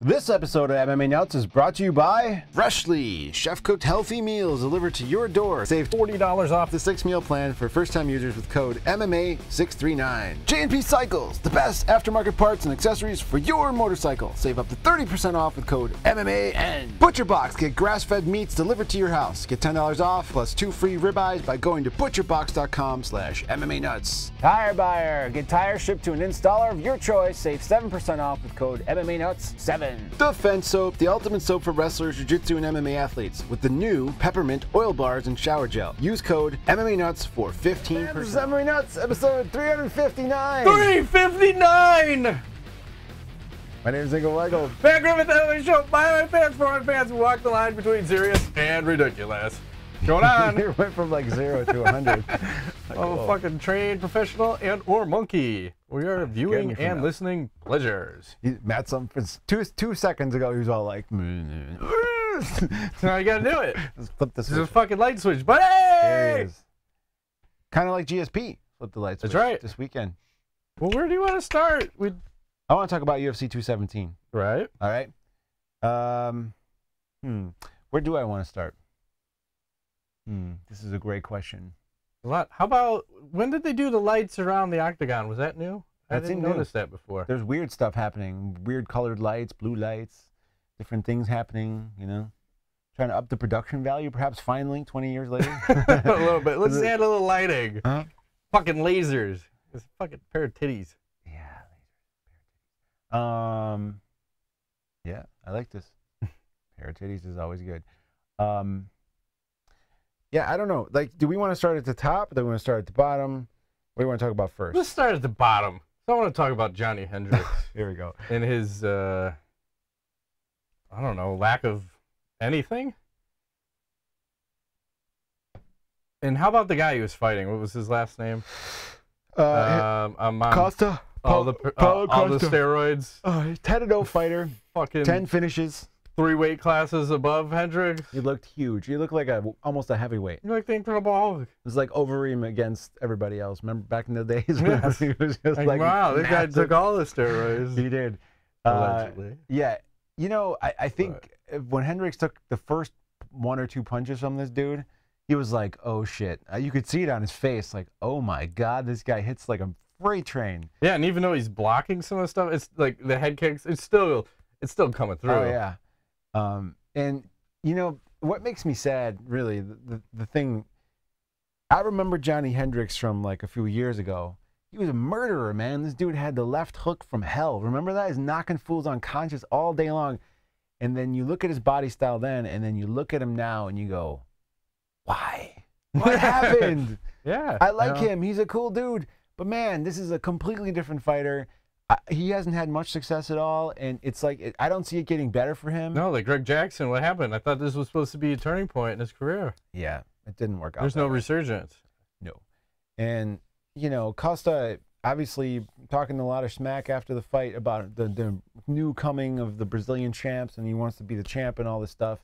This episode of MMA Nuts is brought to you by Freshly, chef-cooked healthy meals delivered to your door. Save $40 off the 6-meal plan for first-time users with code MMA639. J&P Cycles, the best aftermarket parts and accessories for your motorcycle. Save up to 30% off with code MMAN. Butcher Box, get grass-fed meats delivered to your house. Get $10 off plus 2 free ribeyes by going to butcherbox.com/MMA Nuts. Tire Buyer, get tires shipped to an installer of your choice. Save 7% off with code MMA Nuts 7. Defense Soap, the ultimate soap for wrestlers, jiu-jitsu, and MMA athletes, with the new peppermint oil bars and shower gel. Use code MMA Nuts for 15%. This is MMA Nuts, episode 359. 359! My name is Michael. Back room at the MMA show. By my fans, for my fans who walk the line between serious and ridiculous. Going on. It went from like 0 to 100. Oh, fucking trained professional and or monkey. We are viewing and listening pleasures. Matt, some two seconds ago, he was all like, Now you gotta do it. Just flip the switch. There's a fucking light switch, buddy. There it is. Kind of like GSP. Flip the light switch. That's right. This weekend. Well, where do you want to start? I want to talk about UFC 217. Right. All right. Where do I want to start? This is a great question. How about, when did they do the lights around the octagon? Was that new? I didn't notice that before. There's weird stuff happening. Weird colored lights, blue lights, different things happening, you know. Trying to up the production value, perhaps finally, 20 years later. A little bit. Let's add a little lighting. Huh? Fucking lasers. It's a fucking pair of titties. Yeah, lasers. Yeah, I like this. Pair of titties is always good. Yeah, I don't know. Like, do we want to start at the top or do we want to start at the bottom? What do you want to talk about first? Let's start at the bottom. I want to talk about Johny Hendricks. Here we go. And his, I don't know, lack of anything. And how about the guy he was fighting? What was his last name? Costa. All the steroids. 10-0 fighter. Fucking 10 finishes. 3 weight classes above Hendricks. He looked huge. He looked like almost a heavyweight. You're like the Incredible Hulk. It was like Overeem against everybody else. Remember back in the days? Yes. He was just like wow, this guy took all the steroids. He did. Allegedly. Yeah. You know, I think when Hendricks took the first 1 or 2 punches from this dude, he was like, oh shit. You could see it on his face, like, oh my God, this guy hits like a freight train. Yeah, and even though he's blocking some of the stuff, it's like the head kicks, it's still coming through. Oh yeah. And you know what makes me sad, really, the thing, I remember Johny Hendricks from like a few years ago. He was a murderer, man. This dude had the left hook from hell. Remember that? He's knocking fools unconscious all day long. And then you look at his body style then, and then you look at him now, and you go, why? What happened? Yeah. I like him. He's a cool dude. But man, this is a completely different fighter. He hasn't had much success at all, and it's like I don't see it getting better for him. No, like Greg Jackson, what happened? I thought this was supposed to be a turning point in his career. Yeah, it didn't work out. There's no resurgence. No. And, you know, Costa obviously talking a lot of smack after the fight about the new coming of the Brazilian champs, and he wants to be the champ and all this stuff.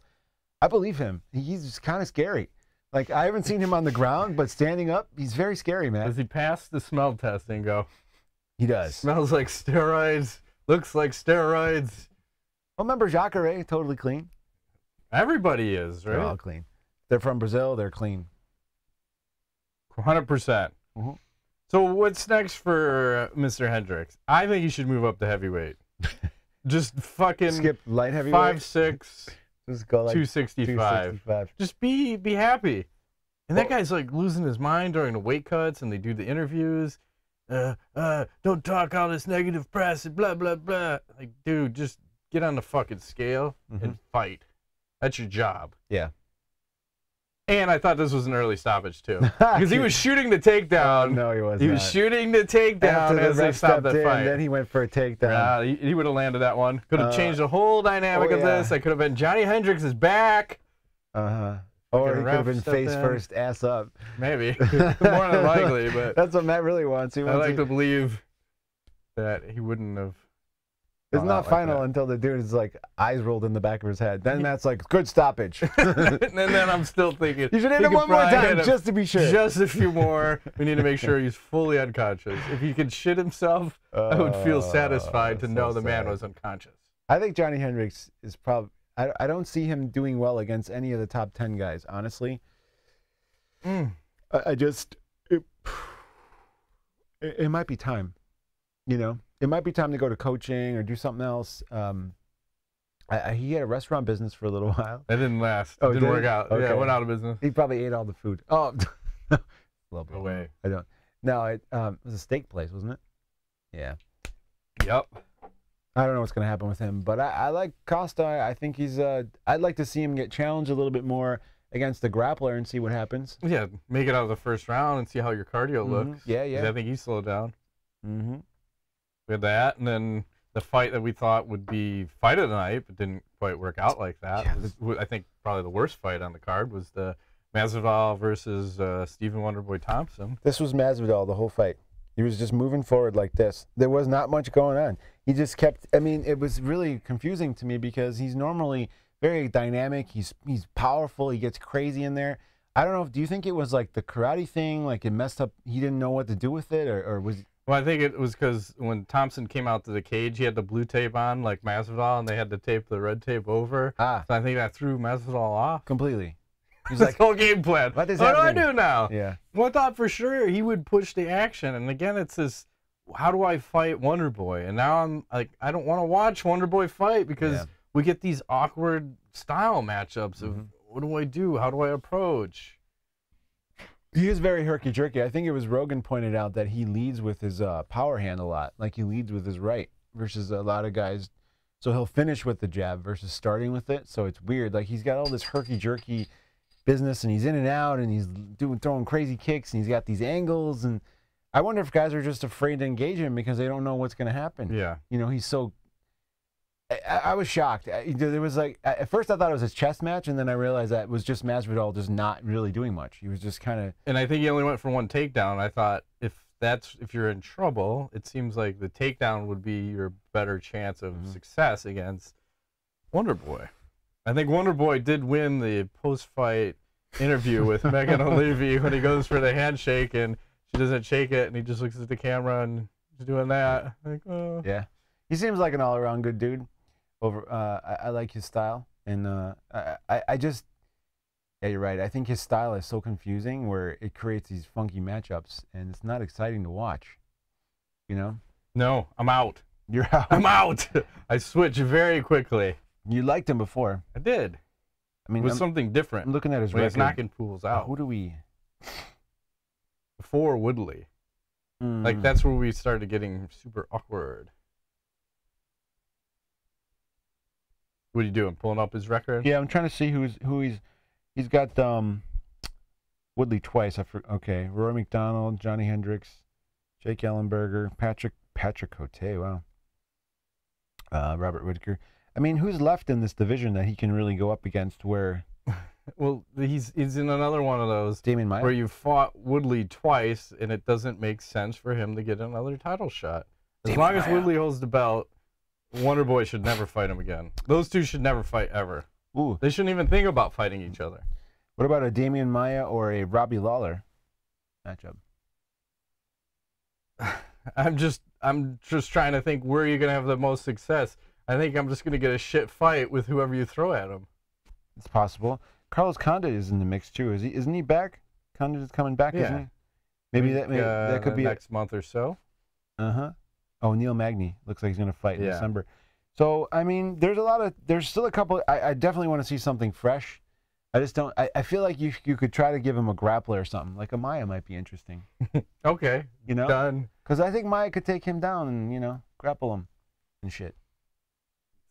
I believe him. He's just kind of scary. Like, I haven't seen him on the ground, but standing up, he's very scary, man. Does he pass the smell test and go? He does. Smells like steroids. Looks like steroids. Well, remember Jacare, totally clean. Everybody is, right? They're all clean. They're from Brazil. They're clean. 100%. Mm-hmm. So what's next for Mr. Hendricks? I think he should move up to heavyweight. Just fucking skip light heavyweight. 5'6". Just go like 265. Just be happy. And that guy's like losing his mind during the weight cuts, and they do the interviews. Don't talk all this negative press and blah, blah, blah. Like, dude, just get on the fucking scale and fight. That's your job. Yeah. And I thought this was an early stoppage, too. Because he was shooting the takedown. No, he wasn't. He was shooting the takedown as they stopped the fight. Then he went for a takedown. He would have landed that one. Could have changed the whole dynamic of this. I could have been Johny Hendricks is back. Or he could have been face first, ass up. Maybe. More than likely, but that's what Matt really wants. I like to believe that he wouldn't have. It's not final until the dude is like eyes rolled in the back of his head. Then Matt's like, good stoppage. And then I'm still thinking, you should hit him one more time just to be sure. Just a few more. We need to make sure he's fully unconscious. If he could shit himself, I would feel satisfied to know the man was unconscious. I think Johnny Hendricks is probably. I don't see him doing well against any of the top 10 guys, honestly. I just it might be time, you know. It might be time to go to coaching or do something else. He had a restaurant business for a little while. That didn't last. Oh, it didn't work out. Okay. Yeah, went out of business. He probably ate all the food. Oh, a little bit. No way. I don't. No, it was a steak place, wasn't it? Yeah. Yep. I don't know what's going to happen with him, but I like Costa. I think he's. I'd like to see him get challenged a little bit more against the grappler and see what happens. Yeah, make it out of the first round and see how your cardio looks. Yeah, yeah. I think he slowed down. Mm-hmm. We had that, and then the fight that we thought would be fight of the night, but didn't quite work out like that. Yeah. I think probably the worst fight on the card was the Masvidal versus Stephen Wonderboy Thompson. This was Masvidal the whole fight. He was just moving forward like this. There was not much going on. He just kept. I mean, it was really confusing to me because he's normally very dynamic. He's powerful. He gets crazy in there. I don't know. Do you think it was like the karate thing? Like it messed up. He didn't know what to do with it, or was? Well, I think it was because when Thompson came out to the cage, he had the blue tape on, like Masvidal, and they had to tape the red tape over. So I think that threw Masvidal off completely. He's like, whole game plan. What do I do now? Yeah. Well, I thought for sure he would push the action, and again, it's this: how do I fight Wonderboy? And now I'm like, I don't want to watch Wonderboy fight because we get these awkward style matchups of what do I do? How do I approach? He is very herky-jerky. I think it was Rogan pointed out that he leads with his power hand a lot. Like he leads with his right versus a lot of guys. So he'll finish with the jab versus starting with it. So it's weird. Like he's got all this herky-jerky business and he's in and out and he's throwing crazy kicks and he's got these angles. And I wonder if guys are just afraid to engage him because they don't know what's going to happen. Yeah. You know, he's so... I was shocked. There was like, at first I thought it was his chess match, and then I realized that it was just Masvidal just not really doing much. He was just kind of. And I think he only went for one takedown. I thought if you're in trouble, it seems like the takedown would be your better chance of success against Wonderboy. I think Wonderboy did win the post-fight interview with Megan O'Leary when he goes for the handshake and she doesn't shake it, and he just looks at the camera and he's doing that. Like, oh. Yeah, he seems like an all-around good dude. I like his style, and I just, yeah, you're right. I think his style is so confusing where it creates these funky matchups, and it's not exciting to watch. You know? No, I'm out. You're out. I'm out. I switched very quickly. You liked him before. I did. I mean, it was something different. I'm looking at his record. He's knocking pools out. Who do we? Before Woodley. Like that's where we started getting super awkward. What are you doing? Pulling up his record? Yeah, I'm trying to see who he's got. Woodley twice. Okay, Rory McDonald, Johnny Hendricks, Jake Ellenberger, Patrick Cote. Wow. Robert Whitaker. I mean, who's left in this division that he can really go up against? Where? Well, he's in another one of those. Damian Maia? Where you fought Woodley twice, and it doesn't make sense for him to get another title shot. As long as Woodley holds the belt, Wonderboy should never fight him again. Those two should never fight ever. Ooh. They shouldn't even think about fighting each other. What about a Damian Maia or a Robbie Lawler matchup? I'm just trying to think where you're gonna have the most success. I think I'm just gonna get a shit fight with whoever you throw at him. It's possible. Carlos Condit is in the mix too. Isn't he back? Condit is coming back, isn't he? Maybe that could be next month or so. Oh, Neil Magny looks like he's going to fight in December. So, I mean, there's still a couple. I definitely want to see something fresh. I just don't. I feel like you could try to give him a grappler or something. Like a Maia might be interesting. Okay. You know? Done. Because I think Maia could take him down and, you know, grapple him and shit.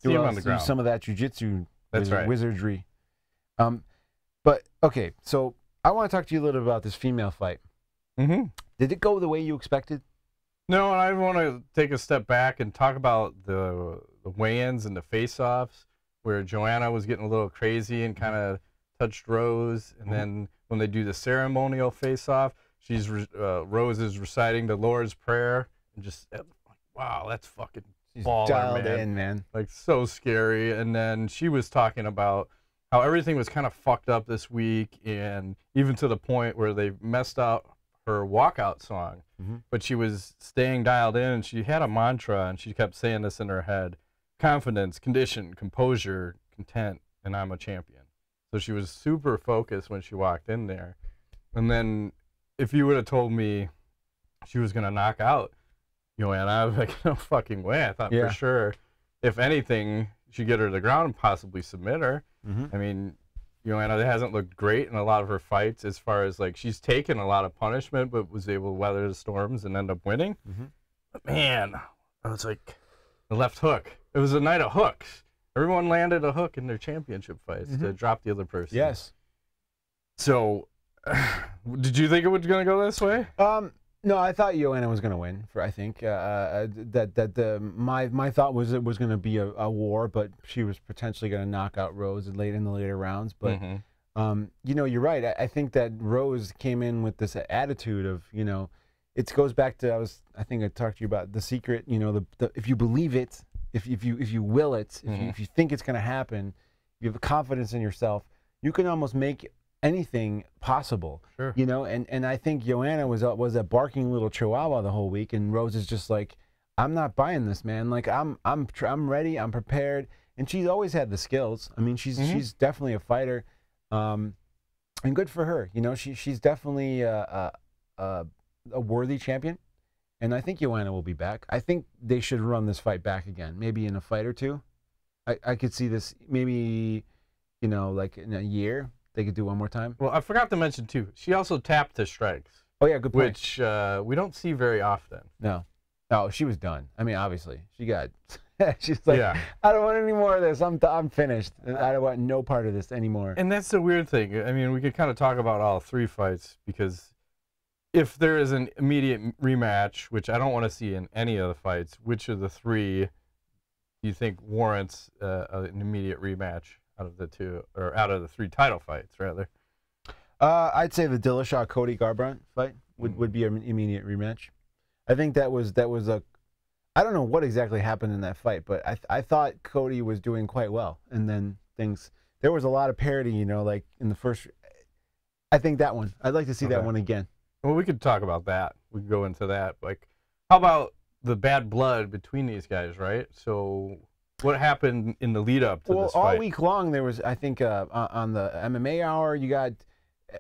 See him on the ground. Do some of that jiu-jitsu wizardry. But, okay, so I want to talk to you a little bit about this female fight. Did it go the way you expected? No, and I want to take a step back and talk about the weigh-ins and the face-offs where Joanna was getting a little crazy and kind of touched Rose. And then when they do the ceremonial face-off, Rose is reciting the Lord's Prayer. And just, wow, that's fucking baller, dialed in, man. Like, so scary. And then she was talking about how everything was kind of fucked up this week, and even to the point where they messed up her walkout song, but she was staying dialed in, and she had a mantra, and she kept saying this in her head: confidence, condition, composure, content, and I'm a champion. So she was super focused when she walked in there. And then if you would have told me she was going to knock out Joanna, I was like, no fucking way. I thought for sure, if anything, she'd get her to the ground and possibly submit her. I mean, Joanna hasn't looked great in a lot of her fights as far as, like, she's taken a lot of punishment but was able to weather the storms and end up winning. But, man, I was like, the left hook. It was a night of hooks. Everyone landed a hook in their championship fights to drop the other person. Yes. So, did you think it was going to go this way? No, I thought Joanna was going to win. I think my thought was it was going to be a war, but she was potentially going to knock out Rose in the later rounds. But you know, you're right. I think that Rose came in with this attitude of, you know, it goes back to I think I talked to you about the secret. You know, if you believe it, if you will it, if you think it's going to happen, you have confidence in yourself, you can almost make anything possible. You know, and I think Joanna was a barking little chihuahua the whole week, and Rose is just like, I'm not buying this, man. Like, I'm ready, I'm prepared, and she's always had the skills. I mean, she's definitely a fighter, and good for her. You know, she's definitely a worthy champion, and I think Joanna will be back. I think they should run this fight back again, maybe in a fight or two. I could see this maybe, you know, like in a year. They could do one more time. Well, I forgot to mention, too, she also tapped to strikes. Oh, yeah, good point. Which we don't see very often. No. Oh, she was done. I mean, obviously. She got... she's like, I don't want any more of this. I'm finished. I don't want no part of this anymore. And that's the weird thing. I mean, we could kind of talk about all three fights, because if there is an immediate rematch, which I don't want to see in any of the fights, which of the three do you think warrants an immediate rematch? Out of the two, or out of the three title fights, rather? I'd say the Dillashaw Cody Garbrandt fight would be an immediate rematch. I think that was a, I don't know what exactly happened in that fight, but I thought Cody was doing quite well, and then there was a lot of parity, you know, like in the first. I think that one. I'd like to see that one again. Well, we could talk about that. We could go into that. Like, how about the bad blood between these guys, right? So. What happened in the lead up to this fight? All week long there was, I think, on the MMA Hour, you got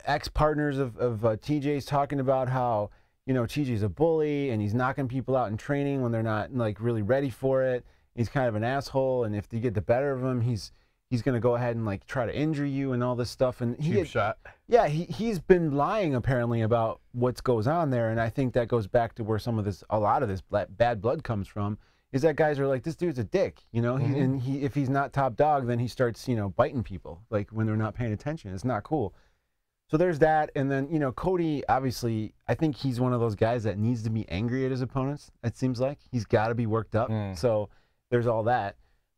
ex-partners of TJ's talking about how, you know, TJ's a bully and he's knocking people out in training when they're not, like, really ready for it. He's kind of an asshole, and if you get the better of him, he's going to go ahead and, like, try to injure you and all this stuff. And shot. Yeah, he's been lying apparently about what goes on there, and I think that goes back to where a lot of this bad blood comes from. Is that guys are like, this dude's a dick, you know, and if he's not top dog, then he starts, you know, biting people, like when they're not paying attention. It's not cool. So there's that, and then, you know, Cody, obviously, I think he's one of those guys that needs to be angry at his opponents, it seems like. He's got to be worked up, so there's all that.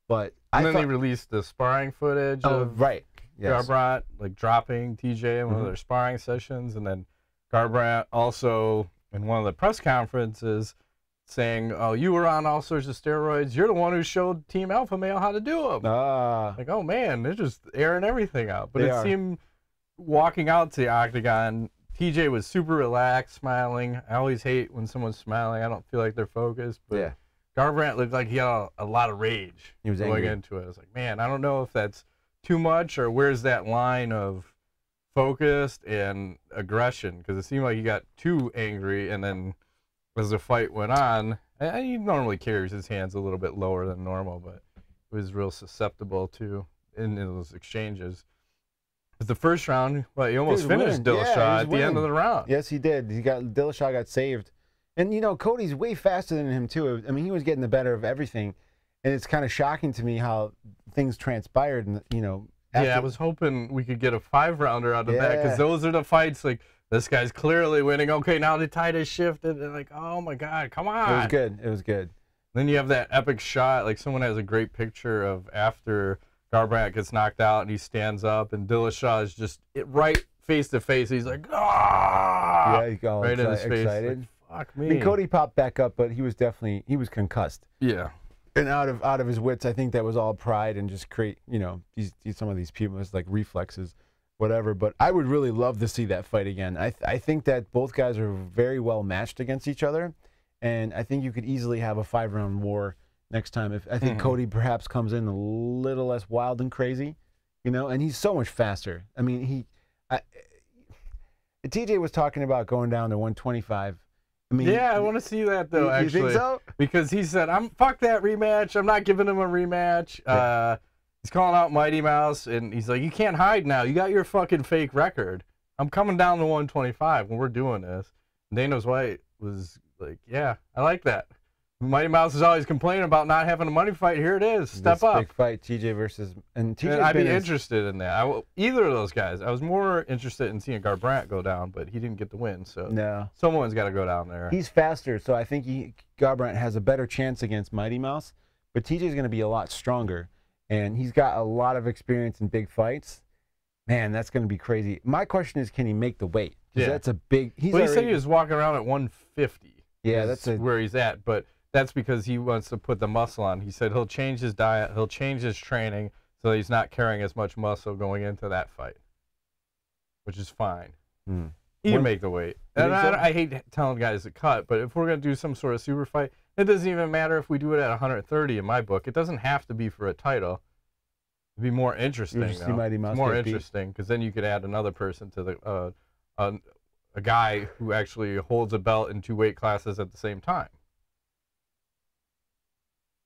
But then they released the sparring footage of Garbrandt, like, dropping TJ in one of their sparring sessions, and then Garbrandt also, in one of the press conferences, saying, oh, you were on all sorts of steroids. You're the one who showed Team Alpha Male how to do them. Like, oh, man, they're just airing everything out. But it seemed walking out to the octagon, TJ was super relaxed, smiling. I always hate when someone's smiling. I don't feel like they're focused. But Garbrandt looked like he had a lot of rage going into it. I was like, man, I don't know if that's too much or where's that line of focused and aggression, because it seemed like he got too angry, and then as the fight went on, and he normally carries his hands a little bit lower than normal, but it was real susceptible to in those exchanges. But the first round, well, he almost finished Dillashaw at the end of the round. Yes, he did. Dillashaw got saved. And, you know, Cody's way faster than him, too. I mean, he was getting the better of everything. And it's kind of shocking to me how things transpired, and, you know. Yeah, I was hoping we could get a 5-rounder out of that, because those are the fights, like, this guy's clearly winning. Okay, now the tide has shifted. And like, oh, my God, come on. It was good. It was good. Then you have that epic shot. Like, someone has a great picture of after Garbrandt gets knocked out and he stands up, and Dillashaw is just right face-to-face. He's like, ah! Yeah, he's all right in his face. Excited. Like, fuck me. I mean, Cody popped back up, but he was concussed. Yeah. And out of his wits. I think that was all pride and just create, you know, some of these people, it's like reflexes. Whatever, but I would really love to see that fight again. I think that both guys are very well matched against each other, and I think you could easily have a 5-round war next time. I think Cody perhaps comes in a little less wild and crazy, you know, and he's so much faster. I mean, TJ was talking about going down to 125. I mean, yeah, I want to see that though. Actually, you think so? Because he said, fuck that rematch. I'm not giving him a rematch." Yeah. He's calling out Mighty Mouse, and he's like, "You can't hide now. You got your fucking fake record. I'm coming down to 125 when we're doing this." And Dana's White was like, "Yeah, I like that." Mighty Mouse is always complaining about not having a money fight. Here it is. Step up. Big fight, TJ versus... And TJ. I'd be interested in that. Either of those guys. I was more interested in seeing Garbrandt go down, but he didn't get the win. So no. Someone's got to go down there. He's faster, so I think Garbrandt has a better chance against Mighty Mouse. But TJ's going to be a lot stronger, and he's got a lot of experience in big fights. Man, that's going to be crazy. My question is, can he make the weight? Yeah. That's a big... He said he was walking around at 150. Yeah, that's where he's at, but... That's because he wants to put the muscle on. He said he'll change his diet, he'll change his training, so he's not carrying as much muscle going into that fight, which is fine. He can make the weight. And I hate telling guys to cut, but if we're going to do some sort of super fight, it doesn't even matter if we do it at 130 in my book. It doesn't have to be for a title. It'd be more interesting, though. More interesting, because then you could add another person to the a guy who actually holds a belt in 2 weight classes at the same time.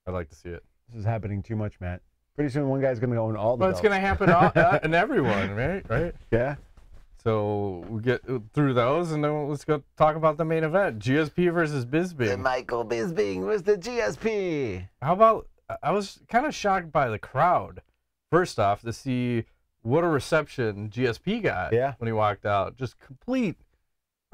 I'd like to see it. This is happening too much, Matt. Pretty soon one guy's going to own all the belts. It's going to happen in everyone, right? Yeah. So we get through those, and then let's go talk about the main event. GSP versus Bisping. And Michael Bisping was the GSP. How about, I was kind of shocked by the crowd, first off, to see what a reception GSP got when he walked out. Just complete...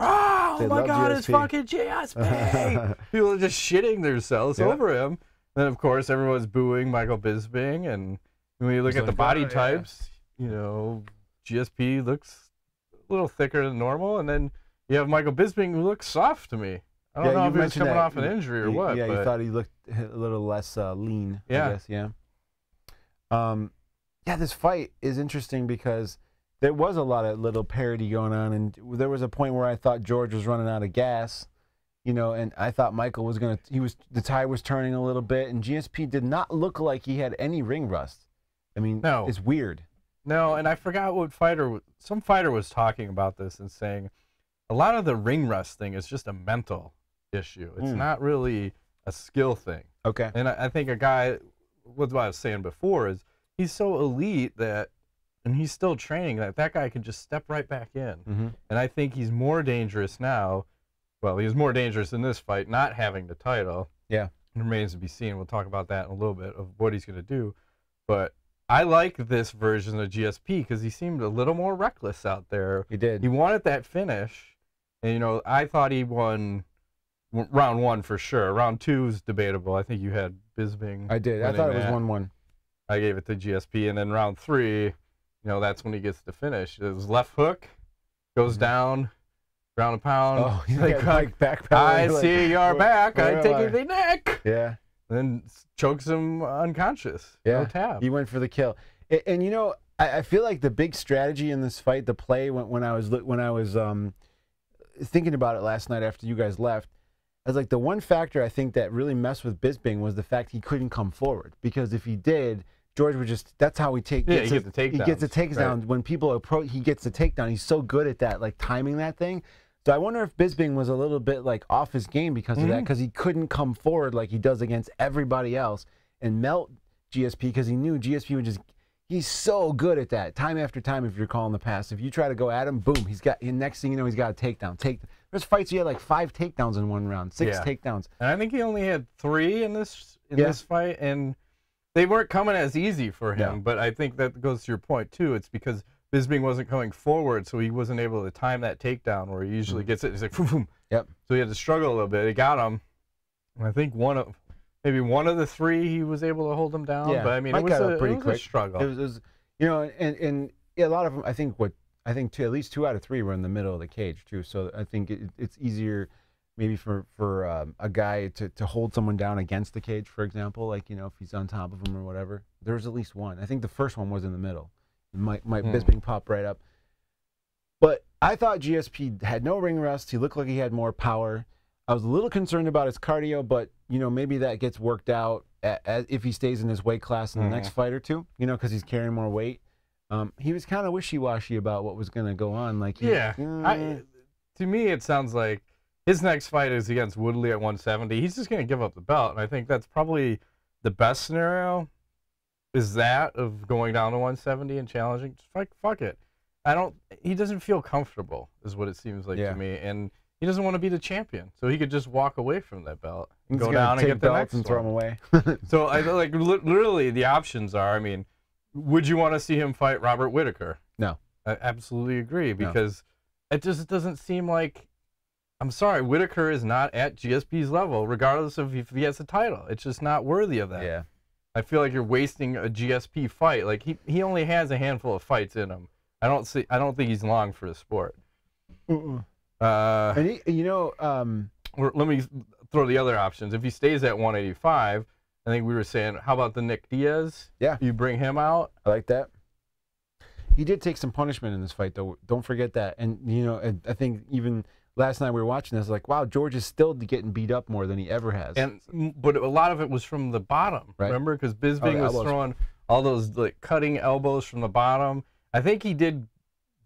Oh my God, GSP. It's fucking GSP! People are just shitting themselves over him. Then, of course, everyone's booing Michael Bisping. And when you look at the body types, you know, GSP looks a little thicker than normal. And then you have Michael Bisping, who looks soft to me. I don't know if he was coming off an injury or what. Yeah, but... you thought he looked a little less lean, I guess, yeah. Yeah, this fight is interesting because there was a lot of little parody going on. And there was a point where I thought George was running out of gas. You know, and I thought Michael was going to, the tide was turning a little bit, and GSP did not look like he had any ring rust. I mean, it's weird. No, and I forgot what some fighter was talking about this and saying a lot of the ring rust thing is just a mental issue. It's not really a skill thing. Okay. And I think a guy, what I was saying before, is he's so elite that, and he's still training, that guy can just step right back in. And I think he's more dangerous now. Well, he was more dangerous in this fight, not having the title. Yeah. It remains to be seen. We'll talk about that in a little bit, of what he's going to do. But I like this version of GSP because he seemed a little more reckless out there. He did. He wanted that finish. And, you know, I thought he won round 1 for sure. Round 2 is debatable. I think you had Bisping. I did. I thought it was 1-1. I gave it to GSP. And then round 3, you know, that's when he gets the finish. It was left hook, goes down. Ground and pound. Oh, like back I see your back. I take the neck. Yeah. And then chokes him unconscious. Yeah. No tap. He went for the kill. And you know, I feel like the big strategy in this fight, the play when I was thinking about it last night after you guys left, I was like, the one factor I think that really messed with Bisping was the fact he couldn't come forward, because if he did, George would just, that's how he gets the takedown. He gets the takedown. Right. When people approach, he gets the takedown. He's so good at that, like timing that thing. So I wonder if Bisping was a little bit like off his game because of that, because he couldn't come forward like he does against everybody else and melt GSP, because he knew GSP would just, he's so good at that. Time after time, if you're calling the pass, if you try to go at him, boom, he's got, next thing you know, he's got a takedown. There's fights he had like 5 takedowns in one round, 6 takedowns. And I think he only had 3 in this fight, and they weren't coming as easy for him. But I think that goes to your point too. It's because Bisping wasn't coming forward, so he wasn't able to time that takedown where he usually gets it. He's like, boom, boom. Yep. So he had to struggle a little bit. He got him. And I think maybe one of the 3 he was able to hold him down. Yeah. But I mean, Mike it was a a struggle. It was, you know, and a lot of them, I think at least 2 out of 3 were in the middle of the cage too. So I think it's easier maybe for a guy to hold someone down against the cage, for example, like, you know, if he's on top of him or whatever. There was at least one. I think the first one was in the middle. Bisping popped right up. But I thought GSP had no ring rust. He looked like he had more power. I was a little concerned about his cardio, but, you know, maybe that gets worked out if he stays in his weight class in the next fight or two, you know, because he's carrying more weight. He was kind of wishy-washy about what was going to go on. Like, to me, it sounds like his next fight is against Woodley at 170. He's just going to give up the belt, and I think that's probably the best scenario. Is that of going down to 170 and challenging? Just fuck it. He doesn't feel comfortable, is what it seems like to me, and he doesn't want to be the champion, so he could just walk away from that belt, and go down and get the next and throw him away. So I like literally the options are. I mean, would you want to see him fight Robert Whittaker? No, I absolutely agree because it just doesn't seem like. I'm sorry, Whittaker is not at GSP's level, regardless of if he has a title. It's just not worthy of that. Yeah. I feel like you're wasting a GSP fight. Like he only has a handful of fights in him. I don't think he's long for the sport. And you know, let me throw the other options. If he stays at 185, I think we were saying, how about the Nick Diaz? Yeah. You bring him out. I like that. He did take some punishment in this fight, though. Don't forget that. And you know, I think even last night we were watching this, like, wow, George is still getting beat up more than he ever has. But a lot of it was from the bottom, right? Remember? Because Bisping was throwing all those like cutting elbows from the bottom. I think he did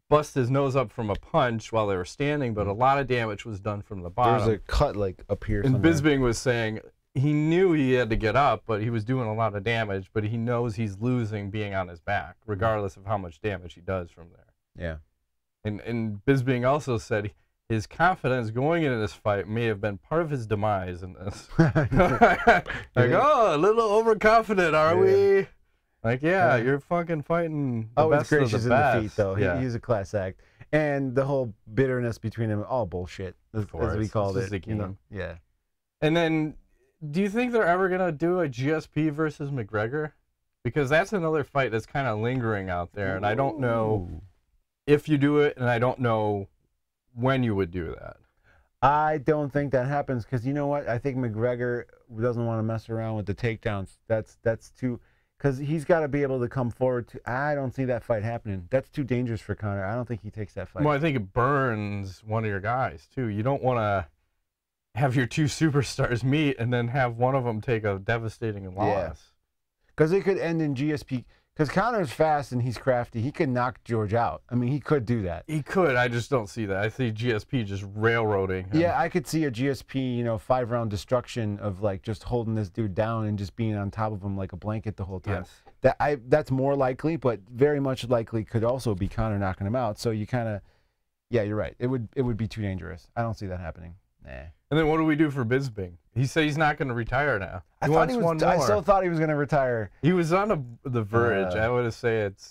bust his nose up from a punch while they were standing, but a lot of damage was done from the bottom. There was a cut like up here. And Bisping was saying he knew he had to get up, but he was doing a lot of damage, but he knows he's losing being on his back, regardless of how much damage he does from there. Yeah. And Bisping also said his confidence going into this fight may have been part of his demise in this. Like, oh, a little overconfident, are we? Like, you're fucking fighting the best of the best. In defeat, though. He's a class act. And the whole bitterness between them, all bullshit, as we called it. You know? Yeah. And then, do you think they're ever going to do a GSP versus McGregor? Because that's another fight that's kind of lingering out there, and I don't know if you do it, and I don't know when you would do that. I don't think that happens, because you know what? I think McGregor doesn't want to mess around with the takedowns. That's too... Because he's got to be able to come forward. I don't see that fight happening. That's too dangerous for Conor. I don't think he takes that fight. Well, I think it burns one of your guys, too. You don't want to have your two superstars meet and then have one of them take a devastating loss. Because it could end in GSP. Because Conor's fast and he's crafty. He could knock George out. I mean, he could do that. He could. I just don't see that. I see GSP just railroading him. Yeah, I could see a GSP, you know, 5-round destruction of, like, just holding this dude down and just being on top of him like a blanket the whole time. Yes. That's more likely, but very much likely could also be Conor knocking him out. So you kind of, yeah, you're right. It would be too dangerous. I don't see that happening. Nah. And then what do we do for Bisping? He said he's not going to retire now. I still thought he was going to retire. He was on the verge. I would say it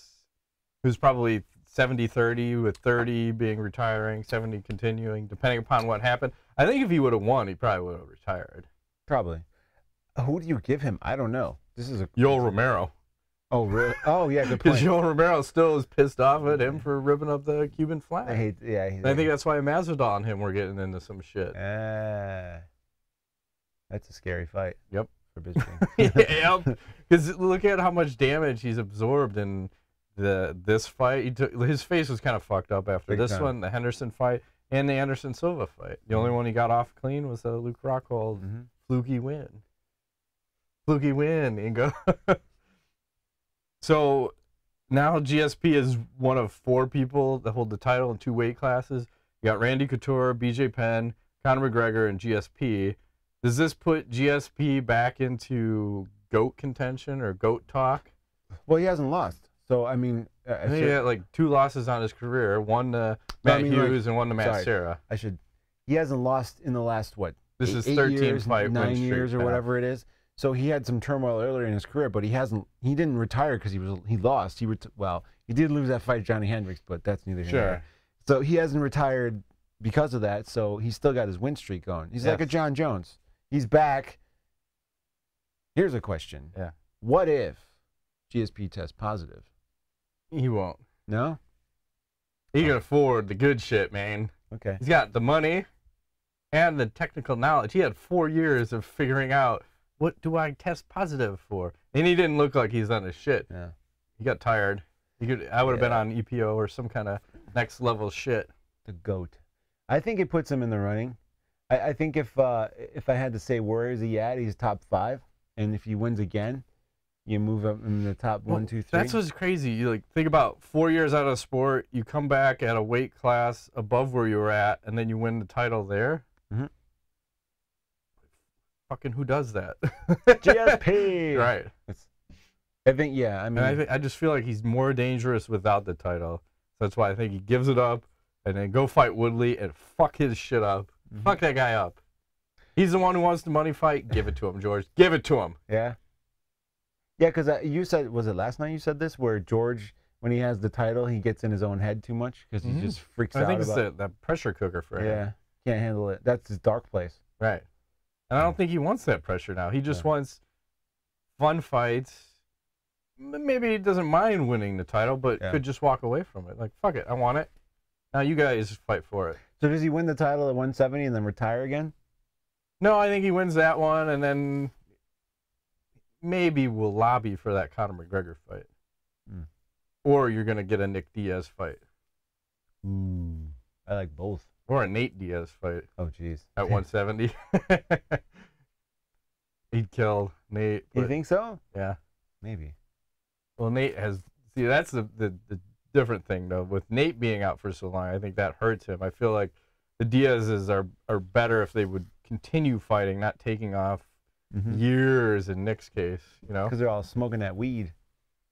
was probably 70-30 with 30 being retiring, 70 continuing, depending upon what happened. I think if he would have won, he probably would have retired. Probably. Who do you give him? I don't know. This is Yoel Romero. Oh, really? Oh, yeah, good point. Because Yoel Romero still is pissed off at him for ripping up the Cuban flag. I think that's why Masvidal and him were getting into some shit. That's a scary fight. Yep. For Bisping. Yep. Because look at how much damage he's absorbed in this fight. His face was kind of fucked up after this one, the Henderson fight, and the Anderson Silva fight. The only one he got off clean was the Luke Rockhold fluky win. Fluky win, Ingo. So now GSP is one of 4 people that hold the title in 2 weight classes. You got Randy Couture, BJ Penn, Conor McGregor, and GSP. Does this put GSP back into GOAT contention or GOAT talk? Well, he hasn't lost. So, I mean... I think he had like 2 losses on his career. One to Matt Hughes and one to Matt Serra. He hasn't lost in the last, what? This is 13 fight 9 years or whatever it is. So he had some turmoil earlier in his career, but he didn't retire because he lost. He did lose that fight to Johnny Hendricks, but that's neither here nor there. So he hasn't retired because of that, so he's still got his win streak going. He's like a John Jones. He's back. Here's a question. Yeah. What if GSP tests positive? He won't. No? He can afford the good shit, man. Okay. He's got the money and the technical knowledge. He had 4 years of figuring out, what do I test positive for? And he didn't look like he's on his shit. Yeah. He got tired. I would have been on EPO or some kind of next level shit. The GOAT. I think it puts him in the running. I think if I had to say where is he at, he's top 5, and if he wins again, you move up in the top 1, 2, 3. That's what's crazy. You like think about 4 years out of sport, you come back at a weight class above where you were at, and then you win the title there. Mm-hmm. Fucking who does that? GSP. Right. I think I mean, and I just feel like he's more dangerous without the title. So that's why I think he gives it up and then go fight Woodley and fuck his shit up. Mm-hmm. Fuck that guy up. He's the one who wants the money fight. Give it to him, George. Give it to him. Yeah. Yeah, because you said, was it last night you said this, where George, when he has the title, he gets in his own head too much because he just freaks out. I think it's the pressure cooker for him. Yeah, can't handle it. That's his dark place. Right. And I don't think he wants that pressure now. He just wants fun fights. Maybe he doesn't mind winning the title, but could just walk away from it. Like, fuck it, I want it. Now you guys fight for it. So does he win the title at 170 and then retire again? No, I think he wins that one, and then maybe we'll lobby for that Conor McGregor fight. Mm. Or you're going to get a Nick Diaz fight. Ooh, I like both. Or a Nate Diaz fight. Oh, jeez. At 170. He'd kill Nate. You think so? Yeah. Maybe. Well, Nate has... See, that's the different thing, though. With Nate being out for so long, I think that hurts him. I feel like the Diaz's are better if they would continue fighting, not taking off years in Nick's case, you know? Because they're all smoking that weed.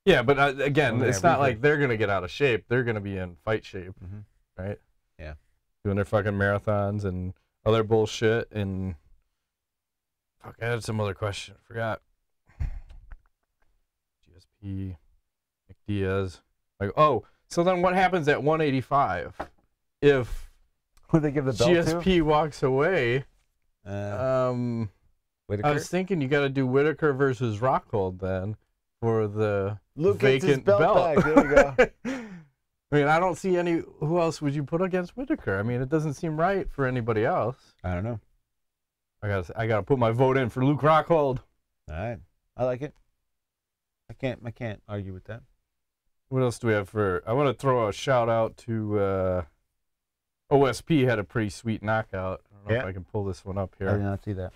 Yeah, but again, it's not like they're going to get out of shape. They're going to be in fight shape, right? Yeah. Doing their fucking marathons and other bullshit. And fuck, I had some other question. I forgot. GSP, Nick Diaz. Like, oh, so then what happens at 185 if who they give the belt GSP walks away? Whitaker? I was thinking you got to do Whitaker versus Rockhold then for the Luke vacant belt. Back. There you go. I mean, I don't see any. Who else would you put against Whitaker? I mean, it doesn't seem right for anybody else. I don't know. I gotta put my vote in for Luke Rockhold. All right, I like it. I can't argue with that. What else do we have for? I want to throw a shout out to OSP. Had a pretty sweet knockout. I don't know if I can pull this one up here. I did not see that.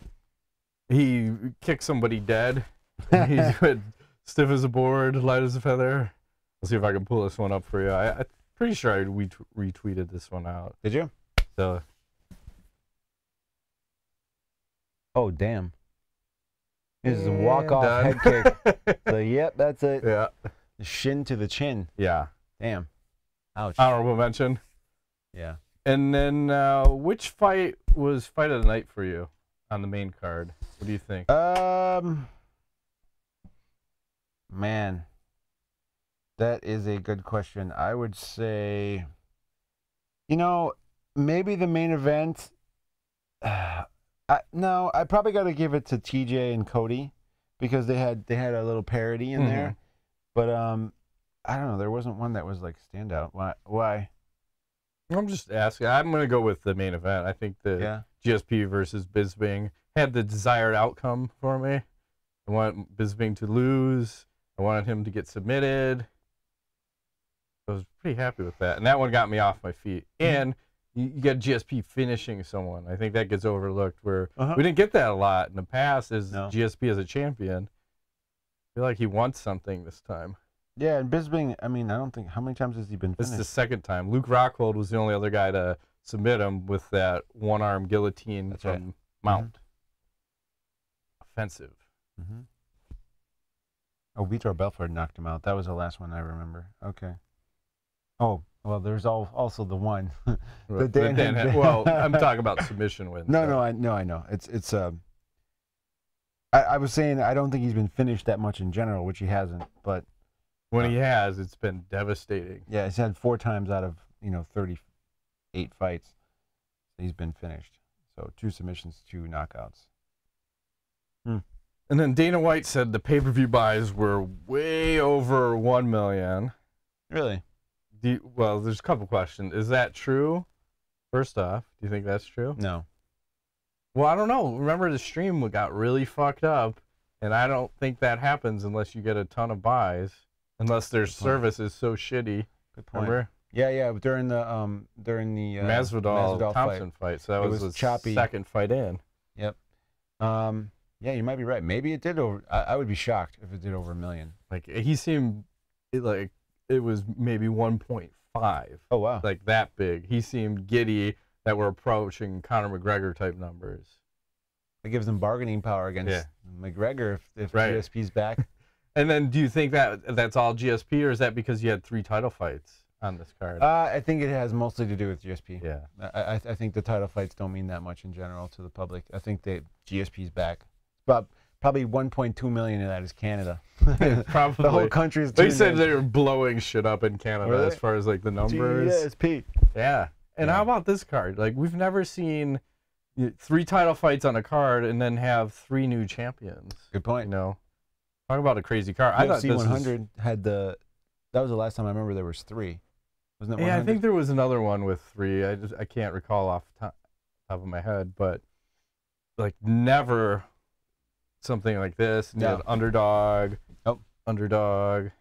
He kicked somebody dead. He's good, stiff as a board, light as a feather. Let's see if I can pull this one up for you. I'm pretty sure I retweeted this one out. Did you? So. Oh, damn. This is a walk-off head kick. So, yep, that's it. Yeah. Shin to the chin. Yeah. Damn. Ouch. Honorable mention. Yeah. And then which fight was fight of the night for you on the main card? What do you think? Man, that is a good question. I would say, you know, maybe the main event. No, I probably got to give it to TJ and Cody because they had a little parody in there. But I don't know. There wasn't one that was like standout. Why? I'm just asking. I'm going to go with the main event. I think the GSP versus Bisping had the desired outcome for me. I want Bisping to lose. I wanted him to get submitted. I was pretty happy with that. And that one got me off my feet. And you get GSP finishing someone. I think that gets overlooked where we didn't get that a lot in the past as GSP as a champion. I feel like he wants something this time. Yeah, and Bisping, I mean, I don't think, how many times has he been finished? This is the second time. Luke Rockhold was the only other guy to submit him with that one-arm guillotine from Mount. Offensive. Oh, Vitor Belfort knocked him out. That was the last one I remember. Okay. Oh, well, there's also the one. Well, I'm talking about submission wins. No, I know. It's I was saying I don't think he's been finished that much in general, which he hasn't, but when he has, it's been devastating. Yeah, he's had 4 times out of 38 fights. He's been finished. So 2 submissions, 2 knockouts. And then Dana White said the pay-per-view buys were way over 1 million. Really? Well, there's a couple questions. Is that true? First off, do you think that's true? No. Well, I don't know. Remember, the stream got really fucked up, and I don't think that happens unless you get a ton of buys, unless their service is so shitty. Good point. Remember? Yeah. During the Masvidal Thompson fight. So that was his choppy. second fight in. Yep. Yeah, you might be right. Maybe it did over. I would be shocked if it did over 1 million. Like he seemed like it was maybe 1.5. Oh wow. Like that big. He seemed giddy that we're approaching Conor McGregor type numbers. It gives them bargaining power against McGregor if GSP's back. And then do you think that that's all GSP, or is that because you had 3 title fights on this card? I think it has mostly to do with GSP. Yeah. I think the title fights don't mean that much in general to the public. I think GSP's back. But probably 1.2 million of that is Canada. Probably. The whole country's They said they were blowing shit up in Canada really? as far as like the numbers. GSP. Yeah. And how about this card? Like we've never seen 3 title fights on a card and then have 3 new champions. Good point. You know, talk about a crazy card. UFC I thought this 100 had the. That was the last time I remember there was 3. Wasn't it? 100? Yeah, I think there was another one with 3. I can't recall off the top of my head, but like never something like this. And you had underdog, underdog,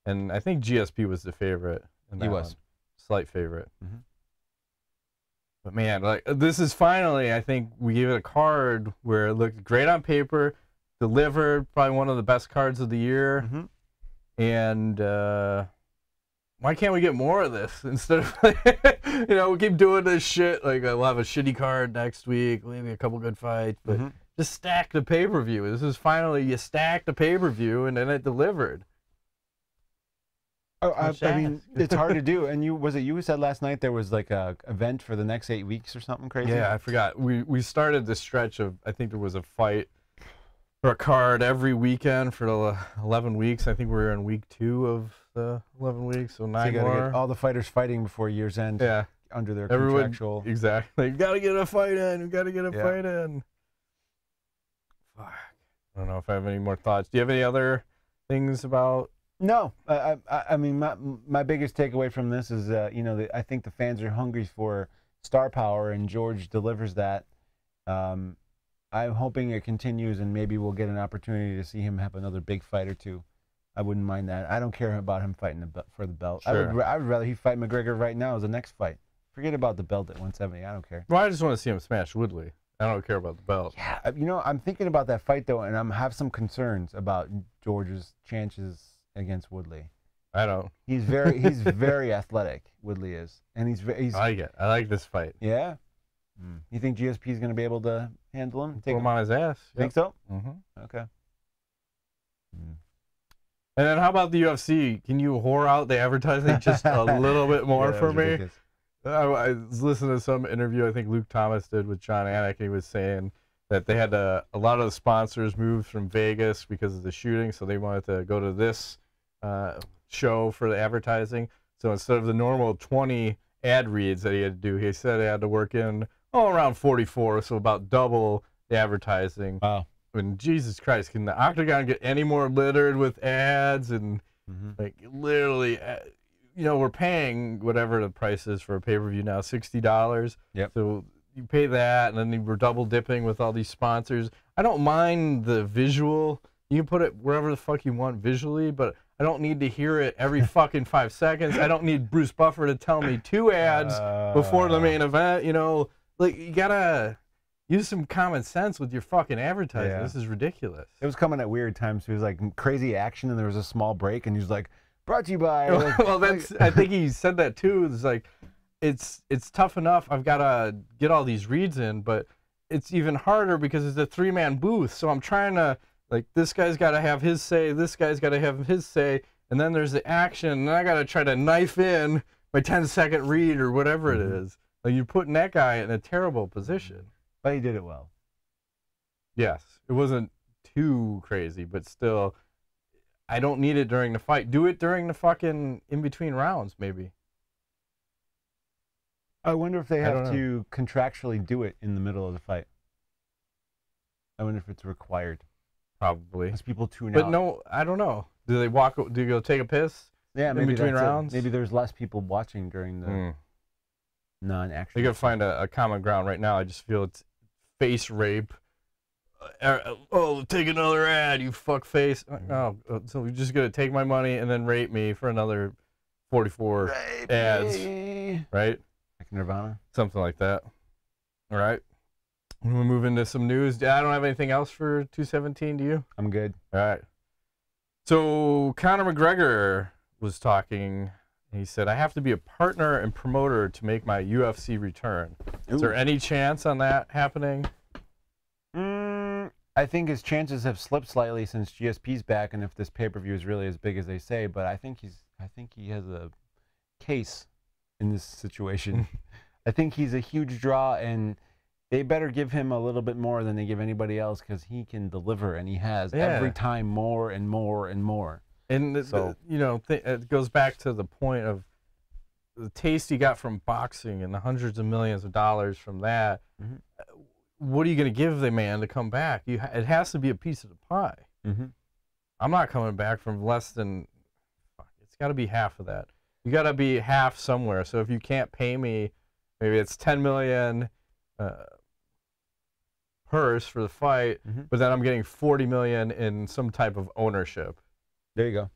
and I think GSP was the favorite. He was slight favorite. Mm-hmm. But man, like this is finally, I think we gave it a card where it looked great on paper, delivered, probably one of the best cards of the year, and why can't we get more of this instead of, you know, we keep doing this shit. Like we'll have a shitty card next week, maybe a couple good fights, but just stack the pay-per-view. This is finally you stack the pay-per-view and then it delivered. Oh, I mean, it's hard to do. And you who said last night there was like a event for the next 8 weeks or something crazy? Yeah, I forgot. We started this stretch of, I think there was a fight for a card every weekend for the 11 weeks. I think we were in week 2 of the 11 weeks, so 9 you gotta more. Get all the fighters fighting before year's end. Yeah. Under their contractual. Exactly. You gotta get a fight in. You gotta get a fight in. Fuck. I don't know if I have any more thoughts. Do you have any other things about? No. I mean, my biggest takeaway from this is, you know, I think the fans are hungry for star power, and George delivers that. I'm hoping it continues, and maybe we'll get an opportunity to see him have another big fight or two. I wouldn't mind that. I don't care about him fighting for the belt. Sure. I would rather he fight McGregor right now as the next fight. Forget about the belt at 170. I don't care. Well, I just want to see him smash Woodley. I don't care about the belt. Yeah, you know, I'm thinking about that fight though, and I have some concerns about George's chances against Woodley. I don't. He's very athletic. Woodley is, and he's. I like it. I like this fight. Yeah. You think GSP is going to be able to handle him? Take him on his ass. Think so? Okay. And then how about the UFC? Can you whore out the advertising just a little bit more for me? Ridiculous. I was listening to some interview I think Luke Thomas did with John Anik, and he was saying that they had a lot of the sponsors moved from Vegas because of the shooting, so they wanted to go to this show for the advertising. So instead of the normal 20 ad reads that he had to do, he said he had to work in around 44, so about double the advertising. Wow. And Jesus Christ, can the Octagon get any more littered with ads? And like literally, you know, we're paying whatever the price is for a pay-per-view now, $60. Yep. So you pay that, and then we're double dipping with all these sponsors. I don't mind the visual. You can put it wherever the fuck you want visually, but I don't need to hear it every fucking 5 seconds. I don't need Bruce Buffer to tell me 2 ads before the main event. You know, like you gotta use some common sense with your fucking advertising. Yeah. This is ridiculous. It was coming at weird times. It was like crazy action, and there was a small break, and he was like, "Brought to you by." Like, well, that's. I think he said that too. It's like, it's tough enough. I've got to get all these reads in, but it's even harder because it's a 3-man booth. So I'm trying to, like, this guy's got to have his say, this guy's got to have his say, and then there's the action, and I got to try to knife in my 10-second read or whatever it is. Like, you're putting that guy in a terrible position. But he did it well. Yes, it wasn't too crazy, but still, I don't need it during the fight. Do it during the fucking in-between rounds, maybe. I wonder if they have to contractually do it in the middle of the fight. I wonder if it's required. Probably. Because people tune out. But no, I don't know. Do they walk? Do you go take a piss? Yeah, in maybe between rounds. Maybe there's less people watching during the non-action. You gotta find a common ground right now. I just feel it's face rape. Oh, take another ad, you fuck face. Oh, so you're just gonna take my money and then rape me for another 44 ads, right? Like Nirvana? Something like that. All right. We'll move into some news. I don't have anything else for 217, do you? I'm good. All right. So Conor McGregor was talking. He said, I have to be a partner and promoter to make my UFC return. Is there any chance on that happening? I think his chances have slipped slightly since GSP's back, and if this pay-per-view is really as big as they say, but I think he has a case in this situation. I think he's a huge draw, and they better give him a little bit more than they give anybody else, because he can deliver, and he has every time more and more and more. And so, you know, it goes back to the point of the taste he got from boxing and the hundreds of millions of dollars from that. What are you going to give the man to come back? It has to be a piece of the pie. I'm not coming back from less than, it's got to be half of that. You got to be half somewhere. So if you can't pay me, maybe it's 10 million purse for the fight, but then I'm getting 40 million in some type of ownership. There you go.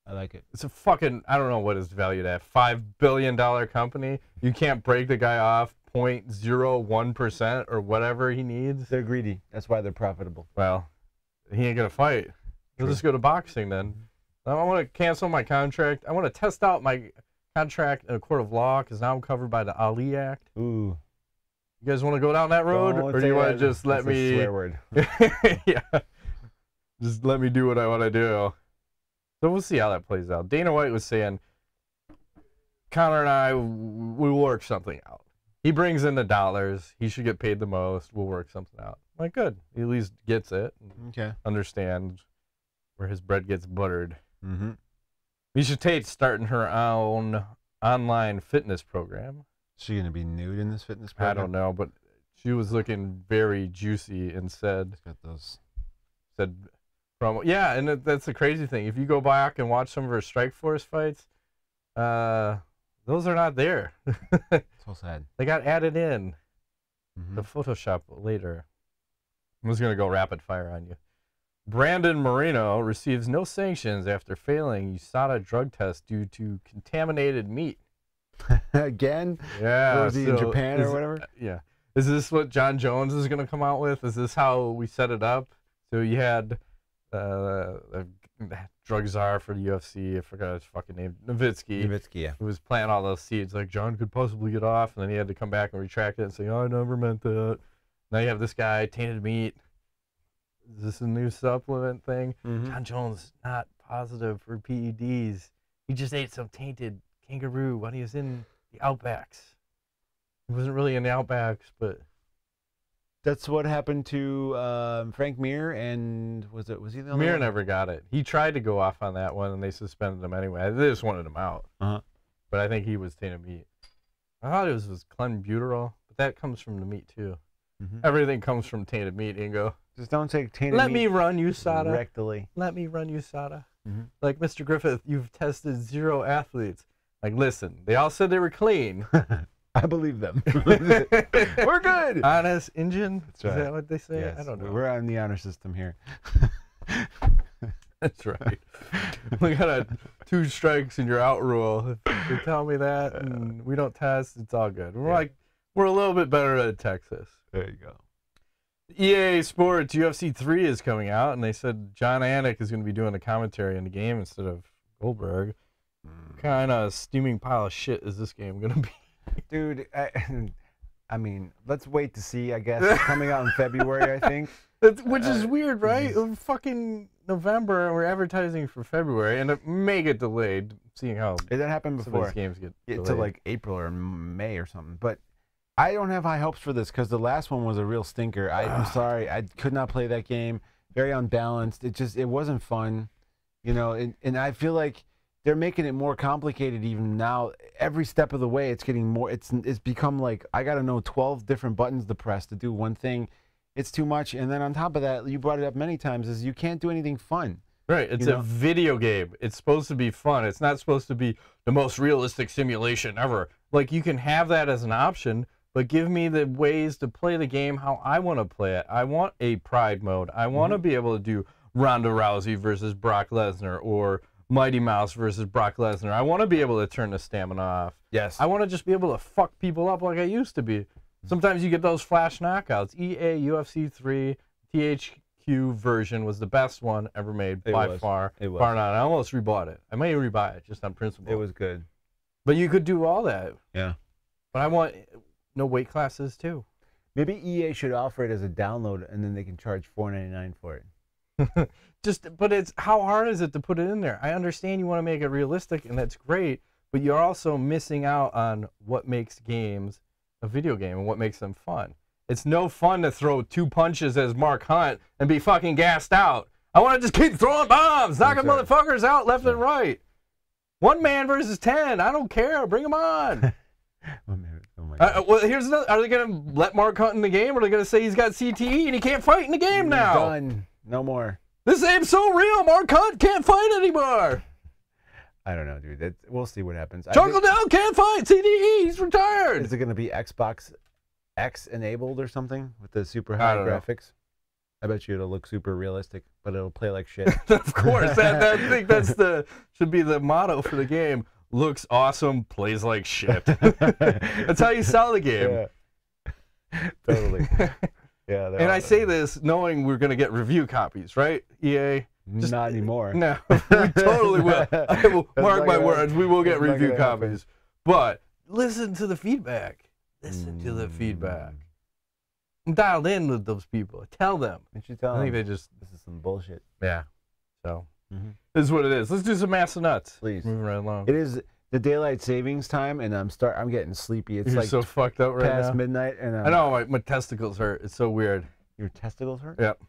I like it. It's a fucking, I don't know what it's valued at, $5 billion company. You can't break the guy off 0.01% or whatever he needs. They're greedy. That's why they're profitable. Well, he ain't going to fight. He'll just go to boxing then. I want to cancel my contract. I want to test out my contract in a court of law because now I'm covered by the Ali Act. Ooh. You guys want to go down that road? Or do you want to just let me... Swear word. Yeah. Just let me do what I want to do. So we'll see how that plays out. Dana White was saying, Conor and I, we'll work something out. He brings in the dollars. He should get paid the most. We'll work something out. I'm like, good. He at least gets it. Okay. Understands where his bread gets buttered. Miesha Tate's starting her own online fitness program. Is she going to be nude in this fitness program? I don't know, but she was looking very juicy and said... She's got those... Said... Yeah, and that's the crazy thing. If you go back and watch some of her Strikeforce fights, those are not there. So sad. They got added in. The Photoshop later. I'm just going to go rapid fire on you. Brandon Moreno receives no sanctions after failing USADA drug test due to contaminated meat. Again? Yeah. Or was he in Japan or whatever? Yeah. Is this what John Jones is going to come out with? Is this how we set it up? So you had... drug czar for the UFC, I forgot his fucking name, Nowitzki, yeah. Who was planting all those seeds, like John could possibly get off, and then he had to come back and retract it and say, oh, I never meant that. Now you have this guy, tainted meat. Is this a new supplement thing? John Jones not positive for PEDs. He just ate some tainted kangaroo when he was in the Outbacks. He wasn't really in the Outbacks, but... That's what happened to Frank Mir, and was he the only Mir one? never got it. He tried to go off on that one, and they suspended him anyway. They just wanted him out. But I think he was tainted meat. I thought it was clenbuterol, but that comes from the meat too. Everything comes from tainted meat, Ingo. Just don't take tainted meat. Let me run USADA. Rectally. Let me run USADA. Like, Mr. Griffith, you've tested 0 athletes. Like, listen, they all said they were clean. I believe them. We're good. Honest Injun? That's right. Is that what they say? Yes, I don't know. We're on the honor system here. That's right. We got a 2 strikes and you're out rule. If you tell me that and we don't test, it's all good. We're we're a little bit better at Texas. There you go. EA Sports UFC 3 is coming out, and they said John Anik is going to be doing the commentary in the game instead of Goldberg. Kind of steaming pile of shit is this game going to be? Dude, I mean, let's wait to see, I guess. It's coming out in February, I think. Which is weird, right? Fucking November, and we're advertising for February, and it may get delayed, seeing how that happened before. Some of these games get delayed. To like April or May or something. But I don't have high hopes for this because the last one was a real stinker. I'm sorry. I could not play that game. Very unbalanced. It wasn't fun. You know, and I feel like they're making it more complicated even now. Every step of the way, it's getting more. It's become like I got to know 12 different buttons to press to do one thing. It's too much. And then on top of that, you brought it up many times, is you can't do anything fun. Right. It's a video game. It's supposed to be fun. It's not supposed to be the most realistic simulation ever. Like, you can have that as an option, but give me the ways to play the game how I want to play it. I want a pride mode. I want to be able to do Ronda Rousey versus Brock Lesnar, or Mighty Mouse versus Brock Lesnar. I want to be able to turn the stamina off. Yes. I want to just be able to fuck people up like I used to be. Sometimes you get those flash knockouts. EA UFC 3 THQ version was the best one ever made by far. It was. Bar none. I almost rebought it. I may rebuy it just on principle. It was good. But you could do all that. Yeah. But I want no weight classes too. Maybe EA should offer it as a download, and then they can charge $4.99 for it. But it's how hard is it to put it in there? I understand you want to make it realistic, and that's great. But you're also missing out on what makes games a video game and what makes them fun. It's no fun to throw 2 punches as Mark Hunt and be fucking gassed out. I want to just keep throwing bombs, knocking motherfuckers out left and right. 1 man versus 10. I don't care. Bring them on. Well, here's another. Are they going to let Mark Hunt in the game, or are they going to say he's got CTE and he can't fight in the game now? Done. No more. This game's so real. Mark Hunt can't fight anymore. I don't know, dude. We'll see what happens. Chuckle Down can't fight. CTE. He's retired. Is it going to be Xbox X enabled or something with the super high graphics? I bet you it'll look super realistic, but it'll play like shit. Of course. I think that's should be the motto for the game. Looks awesome, plays like shit. That's how you sell the game. Yeah. Totally. Yeah. And I say this knowing we're going to get review copies, right? EA? Just, not anymore. No, we totally will. I will mark my words. We will get review copies. But listen to the feedback. Listen to the feedback. I'm dialed in with those people. Tell them. You should tell them. I think they just... This is some bullshit. Yeah. So, this is what it is. Let's do some mass and nuts. Please. Moving right along. It is the daylight savings time, and I'm getting sleepy. It's You're like so fucked up right past now. midnight. And I know, my testicles hurt. It's so weird. Your testicles hurt? Yep.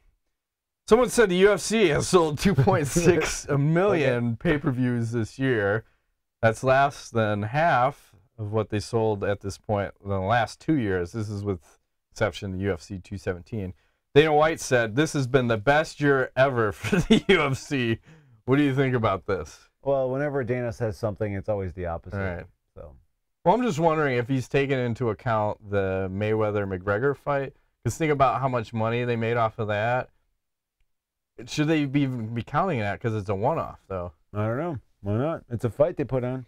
Someone said the UFC has sold 2.6 million pay-per-views this year. That's less than half of what they sold at this point in the last 2 years. This is with exception of UFC 217. Dana White said, this has been the best year ever for the UFC. What do you think about this? Well, whenever Dana says something, it's always the opposite. All right. So. Well, I'm just wondering if he's taken into account the Mayweather-McGregor fight. Because think about how much money they made off of that. Should they be counting that? Because it's a one-off, though. I don't know. Why not? It's a fight they put on.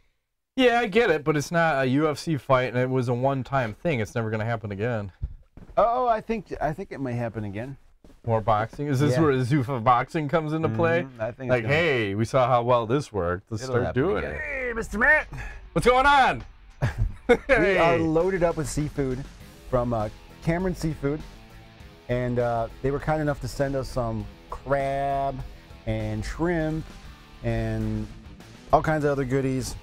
Yeah, I get it, but it's not a UFC fight, and it was a one-time thing. It's never going to happen again. Oh, I think it might happen again. More boxing? Is this where Zuffa boxing comes into play? I think like, hey, we saw how well this worked. Let's start doing it. Hey, Mr. Matt. What's going on? We are loaded up with seafood from Cameron Seafood, and they were kind enough to send us some crab and shrimp and all kinds of other goodies.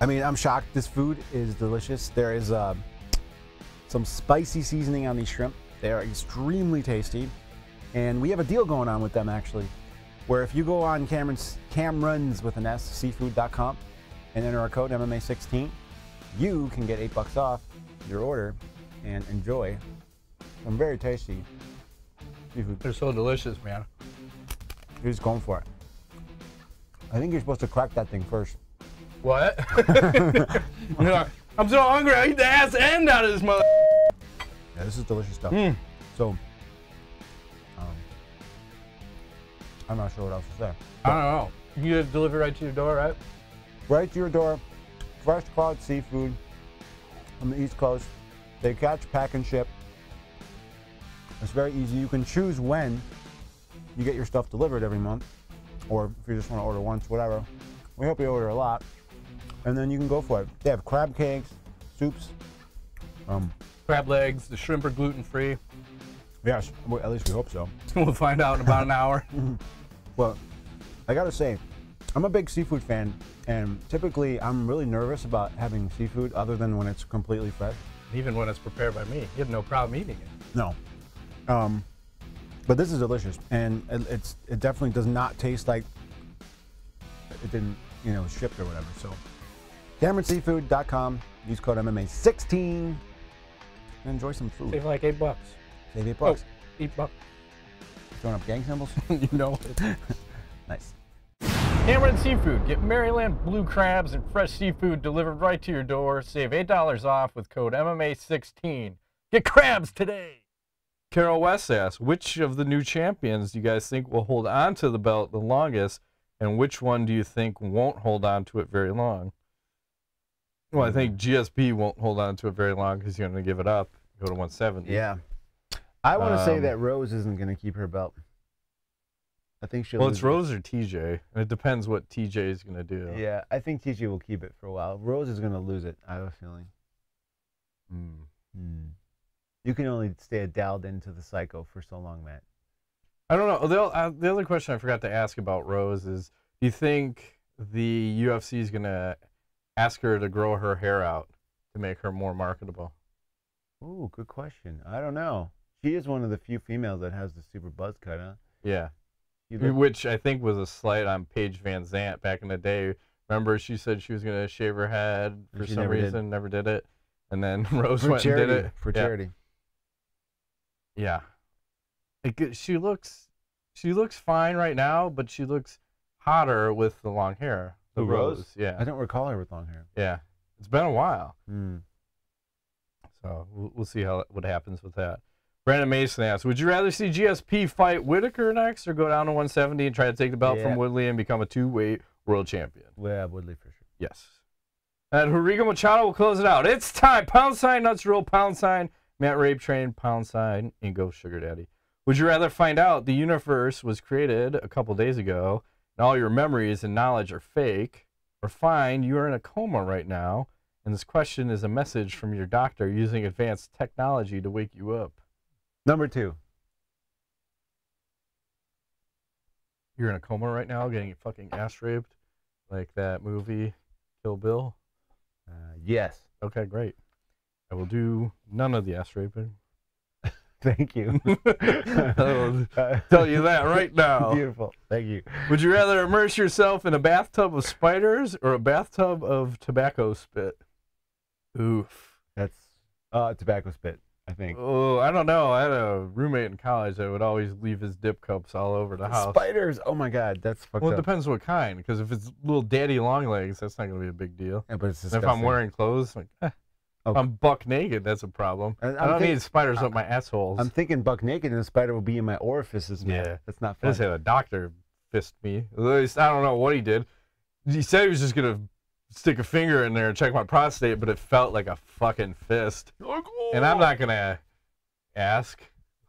I mean, I'm shocked. This food is delicious. There is some spicy seasoning on these shrimp. They are extremely tasty, and we have a deal going on with them actually, where if you go on Cameron's with an S seafood.com and enter our code MMA16, you can get $8 off your order and enjoy some very tasty seafood. They're so delicious, man. You're just going for it. I think you're supposed to crack that thing first. What? I'm so hungry. I eat the ass end out of this mother. Yeah, this is delicious stuff. So, I'm not sure what else to say. I don't know. You get it delivered right to your door, right? Right to your door. Fresh caught seafood from the East Coast. They catch, pack, and ship. It's very easy. You can choose when you get your stuff delivered every month, or if you just want to order once, whatever. We hope you order a lot, and then you can go for it. They have crab cakes, soups. Crab legs. The shrimp are gluten-free. Yes, well, at least we hope so. We'll find out in about an hour. Well, I gotta say, I'm a big seafood fan, and typically I'm really nervous about having seafood other than when it's completely fresh. Even when it's prepared by me. You have no problem eating it. No. But this is delicious, and it definitely does not taste like it didn't, shipped or whatever. So, CameronSeafood.com. Use code MMA16 and enjoy some food. Save like $8. Save $8. Oh, $8. Throwing up gang symbols? You know it. Nice. Cameron Seafood. Get Maryland blue crabs and fresh seafood delivered right to your door. Save $8 off with code MMA16. Get crabs today. Carol West asks, which of the new champions do you guys think will hold on to the belt the longest? And which one do you think won't hold on to it very long? Well, I think GSP won't hold on to it very long because he's going to give it up, go to 170. Yeah. I want to say that Rose isn't going to keep her belt. I think she'll Well, it's Rose or TJ, and it depends what TJ is going to do. Yeah, I think TJ will keep it for a while. Rose is going to lose it, I have a feeling. You can only stay dialed into the psycho for so long, Matt. I don't know. The other question I forgot to ask about Rose is, do you think the UFC is going to ask her to grow her hair out to make her more marketable? Ooh, good question. I don't know. She is one of the few females that has the super buzz cut, huh? Yeah. Which I think was a slight on Paige Van Zandt back in the day. Remember, she said she was going to shave her head for some reason, never did it. And then Rose went and did it. For charity. Yeah. She looks fine right now, but she looks hotter with the long hair. The Rose? Yeah. I don't recall her with long hair. Yeah. It's been a while. So we'll see what happens with that. Brandon Mason asks, would you rather see GSP fight Whitaker next or go down to 170 and try to take the belt from Woodley and become a two-weight world champion? Yeah, Woodley for sure. Yes. And Rodrigo Machado will close it out. It's time. # Nuts Roll, # Matt Rape Train, # Ingo Sugar Daddy. Would you rather find out the universe was created a couple days ago and all your memories and knowledge are fake, or find you are in a coma right now and this question is a message from your doctor using advanced technology to wake you up? Number 2. You're in a coma right now getting fucking ass raped like that movie Kill Bill? Yes. Okay, great. I will do none of the ass raping. Thank you. I'll tell you that right now. Beautiful. Thank you. Would you rather immerse yourself in a bathtub of spiders or a bathtub of tobacco spit? Oof. That's tobacco spit, I think. Oh, I don't know. I had a roommate in college that would always leave his dip cups all over the house. Spiders. Oh my God, that's fucked up. Well, it depends what kind. Because if it's little daddy long legs, that's not going to be a big deal. Yeah, but it's And disgusting. if I'm wearing clothes, like, if I'm buck naked, that's a problem. I don't need spiders up my assholes. I'm thinking buck naked and the spider will be in my orifices, man. Yeah. That's not I fun. just had a doctor fist me. At least I don't know what he did. He said he was just going to stick a finger in there and check my prostate, but it felt like a fucking fist. And I'm not going to ask,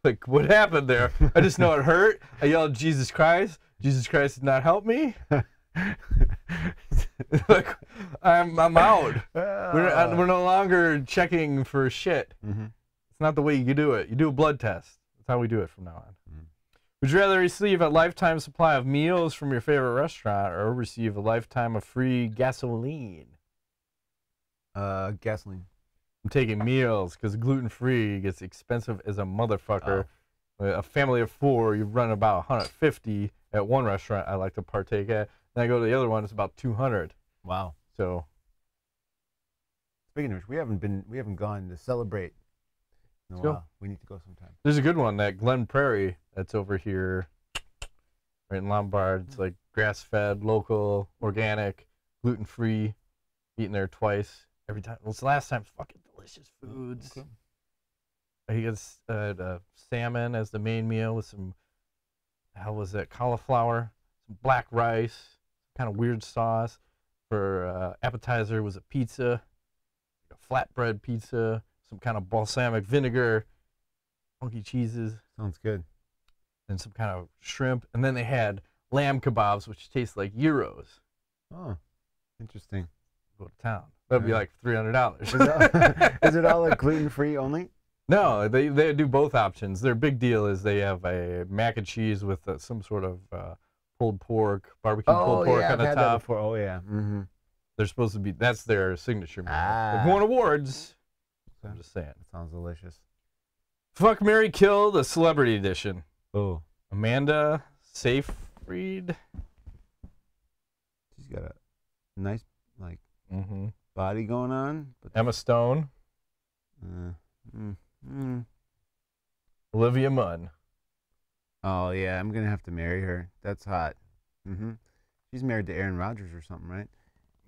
like, what happened there? I just know it hurt. I yelled, Jesus Christ. Jesus Christ did not help me. Like, I'm out. We're no longer checking for shit. It's not the way you do it. You do a blood test. That's how we do it from now on. Would you rather receive a lifetime supply of meals from your favorite restaurant or receive a lifetime of free gasoline? Gasoline. I'm taking meals because gluten-free gets expensive as a motherfucker. A family of 4, you run about 150 at one restaurant I like to partake at. Then I go to the other one, it's about 200. Wow. So, speaking of which, we haven't gone to celebrate in a while. We need to go sometime. There's a good one, that Glen Prairie, that's over here, right in Lombard. It's like grass-fed, local, organic, gluten-free. Eating there twice every time. Well, it's the last time. Fucking delicious foods. Okay. He gets salmon as the main meal with some, how was that, cauliflower, some black rice, kind of weird sauce. For appetizer was a pizza, a flatbread pizza, some kind of balsamic vinegar, funky cheeses. Sounds good. And some kind of shrimp. And then they had lamb kebabs, which taste like gyros. Oh, interesting. Go to town. That'd be like $300. Is it all like gluten-free only? No, they do both options. Their big deal is they have a mac and cheese with some sort of pulled pork, barbecue pulled pork on the I've had top. that before. Oh yeah. They're supposed to be. That's their signature meal. They've won awards. I'm just saying. That sounds delicious. Fuck, Marry, Kill, the celebrity edition. Oh. Amanda Seyfried. She's got a nice body going on. But Emma Stone. Olivia Munn. Oh yeah, I'm gonna have to marry her. That's hot. She's married to Aaron Rodgers or something, right?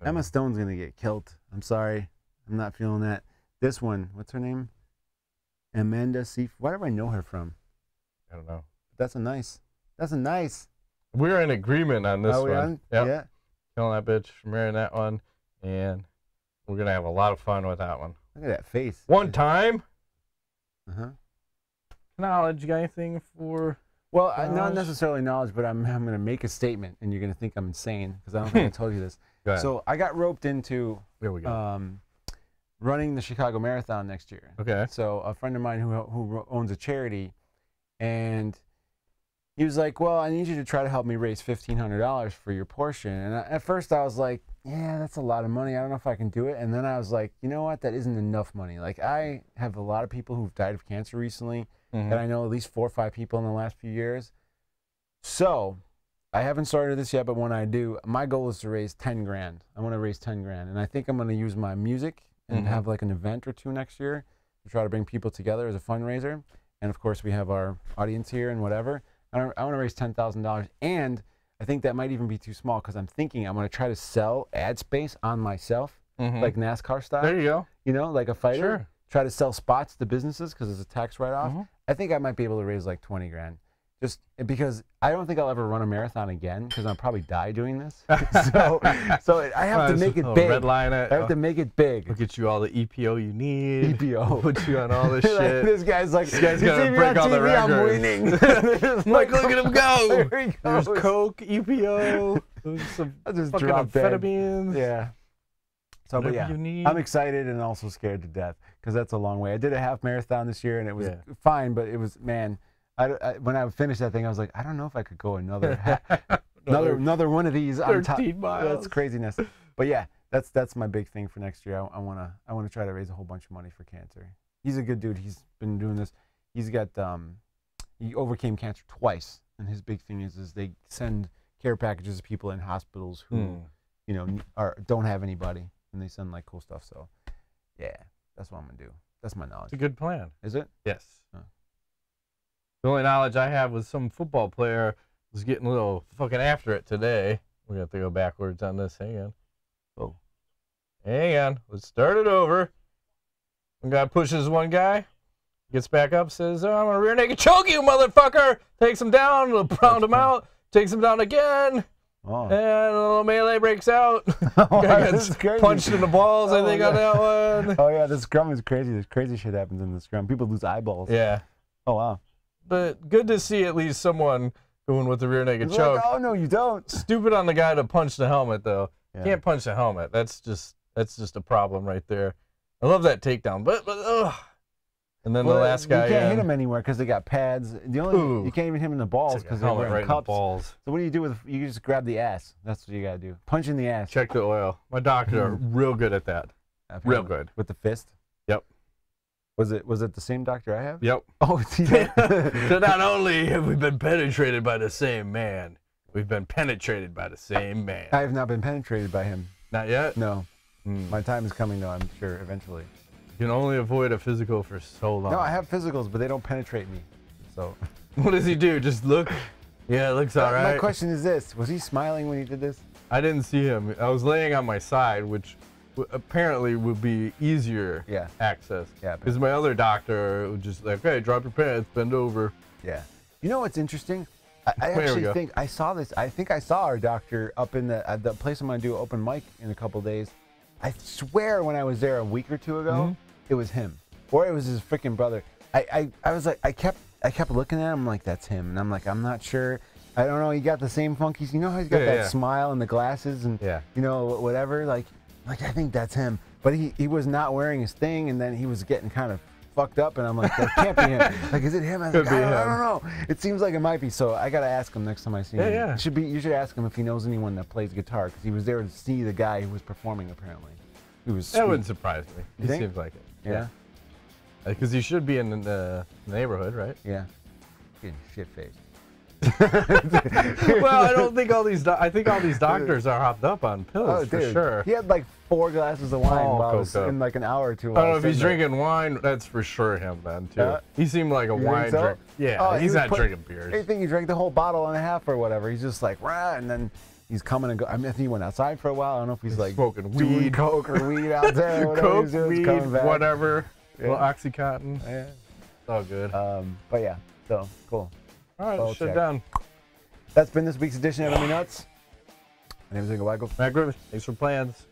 Emma Stone's gonna get killed. I'm sorry, I'm not feeling that. This one, what's her name? Amanda Seyfried. Where do I know her from? I don't know. That's a nice. We're in agreement on this one. Yep. Yeah. Killing that bitch, marrying that one, and we're gonna have a lot of fun with that one. Look at that face. One time. Knowledge. You got anything for? Well, not necessarily knowledge, but I'm going to make a statement, and you're going to think I'm insane because I don't think I told you this. Go ahead. So I got roped into There we go. Running the Chicago Marathon next year. Okay. So a friend of mine who owns a charity, and he was like, well, I need you to try to help me raise $1,500 for your portion. And at first I was like, yeah, that's a lot of money. I don't know if I can do it. And then I was like, you know what? That isn't enough money. Like, I have a lot of people who've died of cancer recently, and I know at least 4 or 5 people in the last few years. So I haven't started this yet, but when I do, my goal is to raise 10 grand. I want to raise 10 grand. And I think I'm going to use my music and have like an event or 2 next year to try to bring people together as a fundraiser. And of course, we have our audience here and whatever. I want to raise $10,000, and I think that might even be too small because I'm thinking I'm going to try to sell ad space on myself, like NASCAR style. There you go. You know, like a fighter. Sure. Try to sell spots to businesses because it's a tax write-off. I think I might be able to raise like 20 grand. Just because I don't think I'll ever run a marathon again because I'll probably die doing this. so I have to make it big. Red line it. I have to make it big. We'll get you all the EPO you need. EPO. Put you on all this shit. Like, this guy's like, this guy's gonna break all the records. I'm winning. Like, look at him go. There he goes. There's Coke, EPO, there's some just fucking amphetamines. Yeah. So, but yeah, you need. I'm excited and also scared to death because that's a long way. I did a half marathon this year and it was fine, but it was, man, when I finished that thing, I was like, I don't know if I could go another one of these on top. 13 miles. That's craziness. But yeah, that's my big thing for next year. I wanna try to raise a whole bunch of money for cancer. He's a good dude. He's been doing this. He's got he overcame cancer twice, and his big thing is they send care packages to people in hospitals who you know don't have anybody, and they send like cool stuff. So yeah, that's what I'm gonna do. That's my knowledge. It's a good plan. Is it? Yes. The only knowledge I have was some football player was getting a little fucking after it today. We have to go backwards on this. Hang on. Oh. Hang on. Let's start it over. One guy pushes one guy. Gets back up, says, oh, I'm going to rear naked choke you, motherfucker. Takes him down, pound him out. Takes him down again. Oh. And a little melee breaks out. Guy gets punched in the balls, I think, on that one. Oh, yeah, the scrum is crazy. There's crazy shit happens in the scrum. People lose eyeballs. Yeah. Oh, wow. But good to see at least someone going with the rear naked choke. Like, oh, no, you don't. Stupid on the guy to punch the helmet, though. Yeah. Can't punch the helmet. That's just a problem right there. I love that takedown, but ugh. And then the last guy. You can't hit him anywhere because they got pads. The only you can't even hit him in the balls because they're wearing cups. Balls. So what do you do with? You just grab the ass. That's what you gotta do. Punch in the ass. Check the oil. My doctor are real good at that. Real good. With the fist. Yep. Was it the same doctor I have? Yep. Oh, so not only have we been penetrated by the same man, we've been penetrated by the same man. I have not been penetrated by him. Not yet? No. My time is coming, though, I'm sure, eventually. You can only avoid a physical for so long. No, I have physicals, but they don't penetrate me. So. What does he do? Just look? Yeah, it looks all right. My question is this. Was he smiling when he did this? I didn't see him. I was laying on my side, which apparently would be easier access. Yeah. Because my other doctor would just like, hey, drop your pants, bend over. Yeah. You know what's interesting? I actually think I saw this. I think I saw our doctor up in the place I'm going to do an open mic in a couple days. I swear when I was there a week or 2 ago, it was him. Or it was his freaking brother. I was like, I kept looking at him, I'm like, that's him. And I'm like, I'm not sure. I don't know, he got the same funkies. You know how he's got that smile and the glasses and, you know, whatever? Like, I think that's him. But he was not wearing his thing, and then he was getting kind of fucked up, and I'm like, that can't be him. Like, is it him? I was like, I don't know. It seems like it might be, so I got to ask him next time I see him. Yeah. You should ask him if he knows anyone that plays guitar, because he was there to see the guy who was performing, apparently. He was That wouldn't surprise me. He seems like it. Yeah? Because he should be in the neighborhood, right? Yeah. Getting shit-faced. Well, I don't think I think all these doctors are hopped up on pills for sure. He had like 4 glasses of wine in like an hour or 2. I don't know if he's drinking wine. That's for sure him then too. He seemed like a wine drinker. Yeah, he's not drinking beers. I think he drank the whole bottle and a half or whatever. He's just like rah, and then he's coming and go. I mean, I think he went outside for a while. I don't know if he's like smoking doing weed, coke or weed out there. Or coke, weed, whatever. Yeah. Little OxyContin. Yeah, it's all good. But yeah, so cool. All right, shut down. That's been this week's edition of Let Me Nuts. My name is Michael. Matt Griffith, thanks for plans.